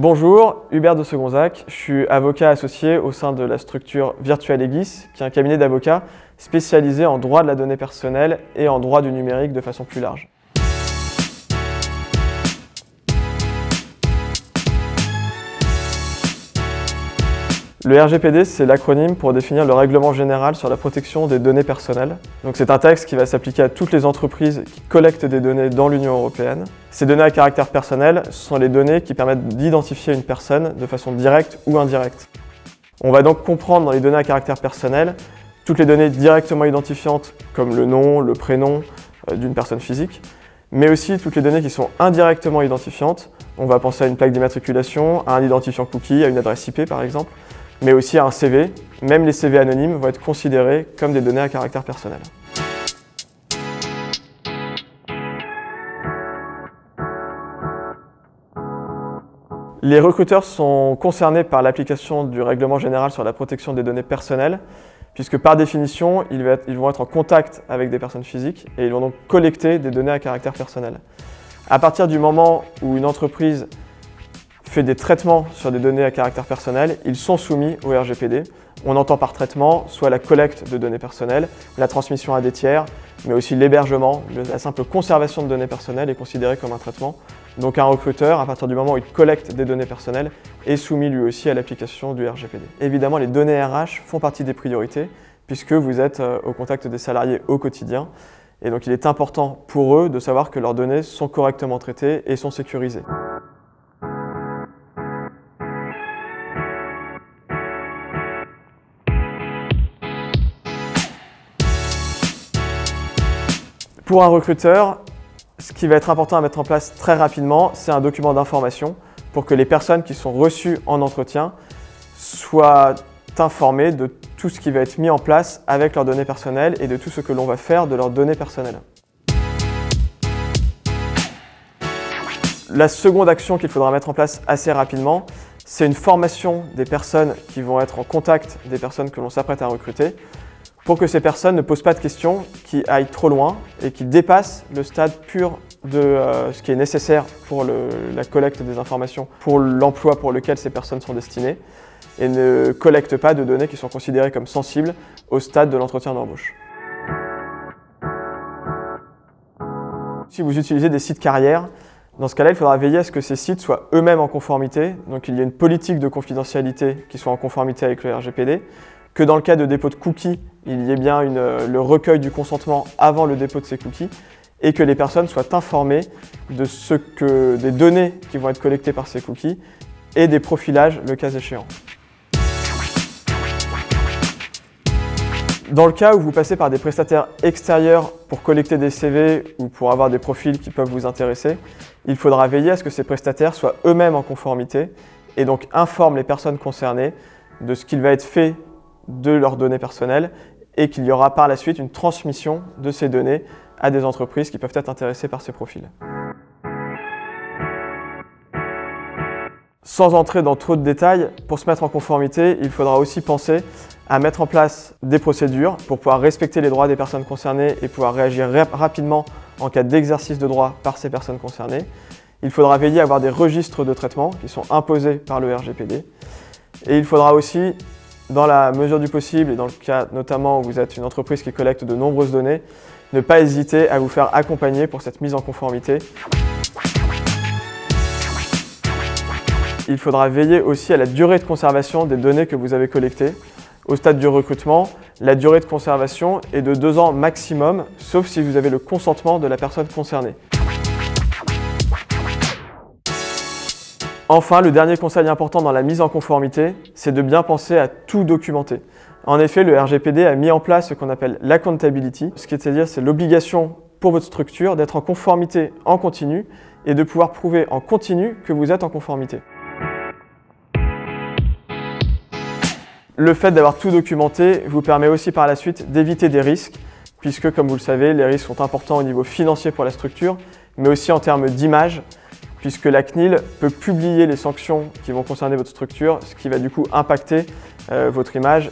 Bonjour, Hubert de Segonzac, je suis avocat associé au sein de la structure Virtual Legis, qui est un cabinet d'avocats spécialisé en droit de la donnée personnelle et en droit du numérique de façon plus large. Le RGPD, c'est l'acronyme pour définir le règlement général sur la protection des données personnelles. Donc c'est un texte qui va s'appliquer à toutes les entreprises qui collectent des données dans l'Union européenne. Ces données à caractère personnel sont les données qui permettent d'identifier une personne de façon directe ou indirecte. On va donc comprendre dans les données à caractère personnel toutes les données directement identifiantes comme le nom, le prénom d'une personne physique, mais aussi toutes les données qui sont indirectement identifiantes. On va penser à une plaque d'immatriculation, à un identifiant cookie, à une adresse IP par exemple, mais aussi à un CV. Même les CV anonymes vont être considérés comme des données à caractère personnel. Les recruteurs sont concernés par l'application du règlement général sur la protection des données personnelles, puisque par définition, ils vont être en contact avec des personnes physiques et ils vont donc collecter des données à caractère personnel. À partir du moment où une entreprise fait des traitements sur des données à caractère personnel, ils sont soumis au RGPD. On entend par traitement soit la collecte de données personnelles, la transmission à des tiers, mais aussi l'hébergement. La simple conservation de données personnelles est considérée comme un traitement. Donc un recruteur, à partir du moment où il collecte des données personnelles, est soumis lui aussi à l'application du RGPD. Évidemment, les données RH font partie des priorités, puisque vous êtes au contact des salariés au quotidien. Et donc il est important pour eux de savoir que leurs données sont correctement traitées et sont sécurisées. Pour un recruteur, ce qui va être important à mettre en place très rapidement, c'est un document d'information pour que les personnes qui sont reçues en entretien soient informées de tout ce qui va être mis en place avec leurs données personnelles et de tout ce que l'on va faire de leurs données personnelles. La seconde action qu'il faudra mettre en place assez rapidement, c'est une formation des personnes qui vont être en contact des personnes que l'on s'apprête à recruter, pour que ces personnes ne posent pas de questions qui aillent trop loin et qui dépassent le stade pur de ce qui est nécessaire pour la collecte des informations pour l'emploi pour lequel ces personnes sont destinées et ne collectent pas de données qui sont considérées comme sensibles au stade de l'entretien d'embauche. Si vous utilisez des sites carrières, dans ce cas-là, il faudra veiller à ce que ces sites soient eux-mêmes en conformité, donc il y a une politique de confidentialité qui soit en conformité avec le RGPD, que dans le cas de dépôt de cookies, il y ait bien le recueil du consentement avant le dépôt de ces cookies et que les personnes soient informées de des données qui vont être collectées par ces cookies et des profilages le cas échéant. Dans le cas où vous passez par des prestataires extérieurs pour collecter des CV ou pour avoir des profils qui peuvent vous intéresser, il faudra veiller à ce que ces prestataires soient eux-mêmes en conformité et donc informent les personnes concernées de ce qu'il va être fait de leurs données personnelles et qu'il y aura par la suite une transmission de ces données à des entreprises qui peuvent être intéressées par ces profils. Sans entrer dans trop de détails, pour se mettre en conformité, il faudra aussi penser à mettre en place des procédures pour pouvoir respecter les droits des personnes concernées et pouvoir réagir rapidement en cas d'exercice de droit par ces personnes concernées. Il faudra veiller à avoir des registres de traitement qui sont imposés par le RGPD. Et il faudra aussi, dans la mesure du possible et dans le cas notamment où vous êtes une entreprise qui collecte de nombreuses données, ne pas hésiter à vous faire accompagner pour cette mise en conformité. Il faudra veiller aussi à la durée de conservation des données que vous avez collectées. Au stade du recrutement, la durée de conservation est de 2 ans maximum, sauf si vous avez le consentement de la personne concernée. Enfin, le dernier conseil important dans la mise en conformité, c'est de bien penser à tout documenter. En effet, le RGPD a mis en place ce qu'on appelle l'accountability, c'est-à-dire c'est l'obligation pour votre structure d'être en conformité en continu et de pouvoir prouver en continu que vous êtes en conformité. Le fait d'avoir tout documenté vous permet aussi par la suite d'éviter des risques, puisque comme vous le savez, les risques sont importants au niveau financier pour la structure, mais aussi en termes d'image, puisque la CNIL peut publier les sanctions qui vont concerner votre structure, ce qui va du coup impacter votre image.